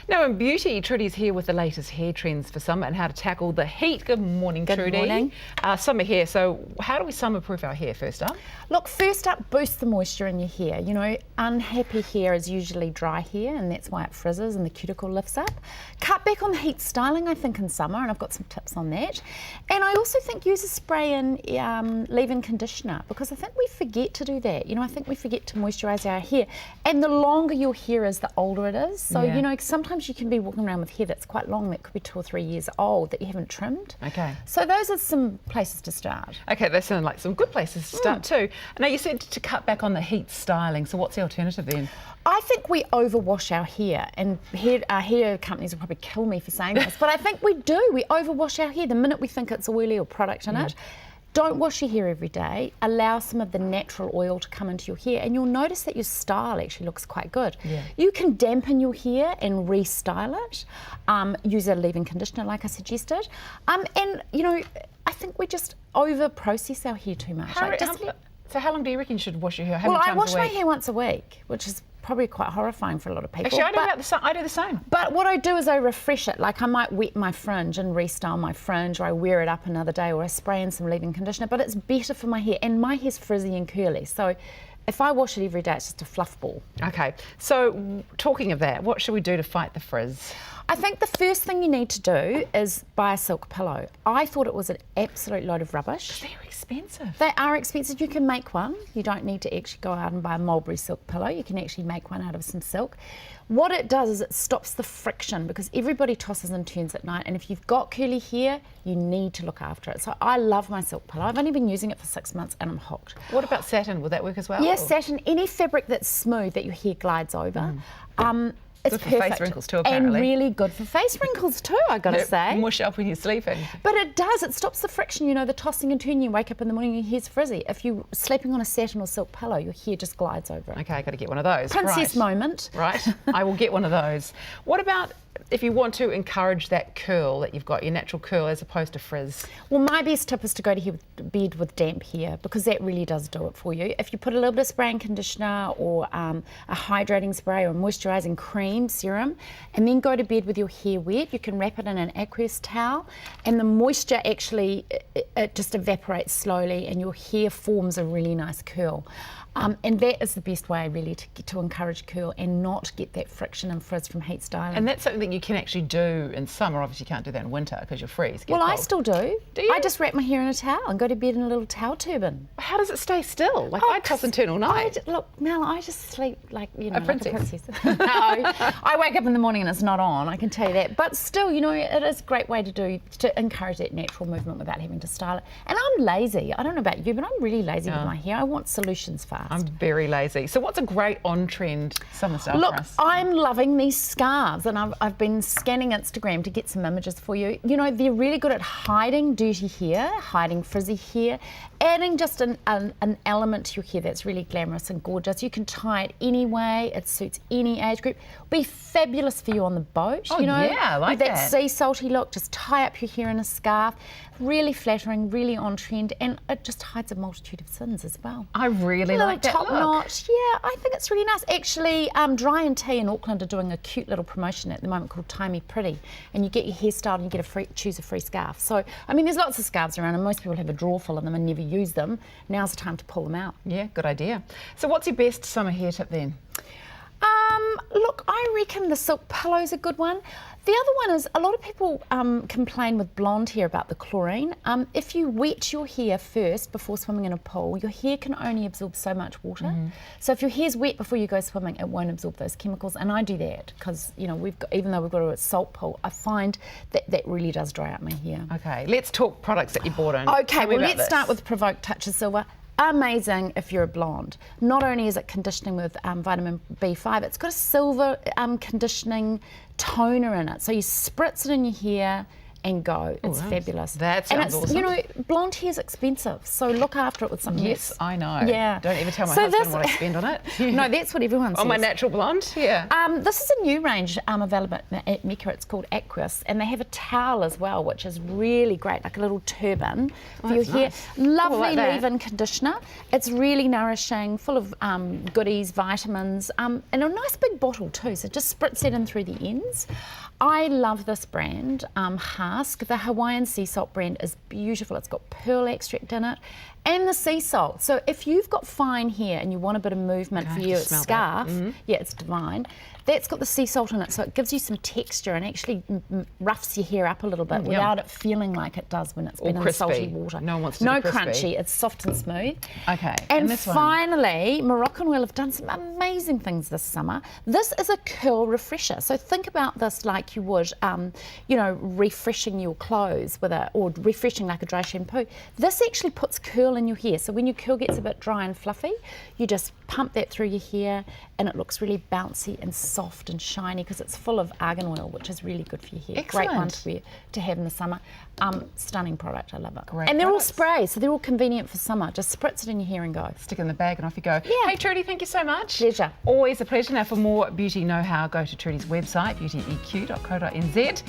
Now in beauty, Trudi's here with the latest hair trends for summer and how to tackle the heat. Good morning, Good Trudi. morning. Summer hair, so how do we summer-proof our hair first up? Look, first up, boost the moisture in your hair. You know, unhappy hair is usually dry hair, and that's why it frizzes and the cuticle lifts up. Cut back on the heat styling, I think, in summer, and I've got some tips on that. And I also think use a spray-in leave-in conditioner, because I think we forget to do that. You know, I think we forget to moisturise our hair. And the longer your hair is, the older it is. So, Yeah. you know, sometimes you can be walking around with hair that's quite long, that could be 2 or 3 years old, that you haven't trimmed. Okay. So those are some places to start. Okay, they sound like some good places to start too. Now you said to cut back on the heat styling, so what's the alternative then? I think we overwash our hair, and our hair companies will probably kill me for saying this, but I think we do. We overwash our hair the minute we think it's oily or product in it. Don't wash your hair every day. Allow some of the natural oil to come into your hair, and you'll notice that your style actually looks quite good. Yeah. You can dampen your hair and restyle it. Use a leave-in conditioner, like I suggested. And you know, I think we just over-process our hair too much. So how long do you reckon you should wash your hair? How Well, many I times wash a my week? hair once a week, which is probably quite horrifying for a lot of people. Actually, I but do the same. But what I do is I refresh it. Like I might wet my fringe and restyle my fringe, or I wear it up another day, or I spray in some leave-in conditioner. But it's better for my hair, and my hair's frizzy and curly. So if I wash it every day, it's just a fluff ball. Okay, so talking of that, what should we do to fight the frizz? I think the first thing you need to do is buy a silk pillow. I thought it was an absolute load of rubbish. They're expensive. They are expensive. You can make one. You don't need to actually go out and buy a mulberry silk pillow. You can actually make one out of some silk. What it does is it stops the friction, because everybody tosses and turns at night, and if you've got curly hair, you need to look after it. So I love my silk pillow. I've only been using it for 6 months and I'm hooked. What about satin? Will that work as well? Yes, satin, any fabric that's smooth that your hair glides over. It's Good for perfect. face wrinkles too, apparently. And really good for face wrinkles too, I gotta say. Mush up when you're sleeping. But it does, it stops the friction, you know, the tossing and turning. You wake up in the morning and your hair's frizzy. If you're sleeping on a satin or silk pillow, your hair just glides over it. Okay, I got to get one of those. Princess right. moment. Right, I will get one of those. What about if you want to encourage that curl that you've got, your natural curl, as opposed to frizz? Well, my best tip is to go to bed with damp hair, because that really does do it for you. If you put a little bit of spray and conditioner, or a hydrating spray, or a moisturising cream serum, and then go to bed with your hair wet, you can wrap it in an aqueous towel, and the moisture actually, it just evaporates slowly, and your hair forms a really nice curl. And that is the best way really to encourage curl and not get that friction and frizz from heat styling. And that's something that you can actually do in summer. Obviously you can't do that in winter because you'll freeze. Well, I still do. Do you? I just wrap my hair in a towel and go to bed in a little towel turban. How does it stay still? Like I toss and turn all night. Look, Mel, I just sleep like, you know, A princess. like a princess. No, I wake up in the morning and it's not on, I can tell you that. But still, you know, it is a great way to encourage that natural movement without having to style it. And I'm lazy. I don't know about you, but I'm really lazy with my hair. I want solutions fast. I'm very lazy. So what's a great on-trend summer style Look, for us? I'm loving these scarves, and I've been scanning Instagram to get some images for you. You know, they're really good at hiding dirty hair, hiding frizzy hair, adding just an element to your hair that's really glamorous and gorgeous. You can tie it any way, it suits any age group. Be fabulous for you on the boat, Oh, you know. yeah, I like with that. sea salty look, just tie up your hair in a scarf. Really flattering, really on trend, and it just hides a multitude of sins as well. I really Little like that top look. notch. Yeah, I think it's really nice. Actually, Dry and Tea in Auckland are doing a cute little promotion at the moment called Tie Me Pretty, and you get your hair styled and you get choose a free scarf. So, I mean, there's lots of scarves around, and most people have a drawer full of them and never use them. Now's the time to pull them out. Yeah, good idea. So what's your best summer hair tip then? Look, I reckon the silk pillow's a good one. The other one is, a lot of people complain with blonde hair about the chlorine. If you wet your hair first before swimming in a pool, your hair can only absorb so much water. So if your hair's wet before you go swimming, it won't absorb those chemicals. And I do that because, you know, even though we've got a salt pool, I find that really does dry out my hair. Okay, let's talk products that you bought in. Okay, Tell me well, about let's this. start with Provoke Touch of Silver. Amazing if you're a blonde. Not only is it conditioning with vitamin B5, it's got a silver conditioning toner in it. So you spritz it in your hair, and go. It's wow. fabulous. That and sounds it's, awesome. You know, blonde hair's expensive, so look after it with something. Yes, I know. Yeah. Don't ever tell my So husband this- what I spend on it. No, that's what everyone says. On my natural blonde, yeah. This is a new range available at Mecca. It's called Aqueous, and they have a towel as well, which is really great, like a little turban for your that's hair. nice. Lovely like that. leave-in conditioner. It's really nourishing, full of goodies, vitamins, and a nice big bottle too. So just spritz it in through the ends. I love this brand, Hask. The Hawaiian sea salt brand is beautiful. It's got pearl extract in it and the sea salt. So if you've got fine hair and you want a bit of movement for your scarf, yeah, it's divine. That's got the sea salt in it, so it gives you some texture and actually roughs your hair up a little bit without it feeling like it does when it's been in salty water. No one wants to No do crispy. crunchy, it's soft and smooth. Okay, And this one? finally, Moroccan Wool have done some amazing things this summer. This is a curl refresher. So think about this like you would, you know, refreshing your clothes with or refreshing like a dry shampoo. This actually puts curl in your hair. So when your curl gets a bit dry and fluffy, you just pump that through your hair and it looks really bouncy and soft and shiny because it's full of argan oil, which is really good for your hair. Excellent. Great one to wear, to have in the summer. Stunning product, I love it. Great and they're products. all sprays, so they're all convenient for summer. Just spritz it in your hair and go. Stick it in the bag and off you go. Yeah. Hey Trudi, thank you so much. Pleasure. Always a pleasure. Now for more beauty know-how, go to Trudi's website, beautyeq.co.nz.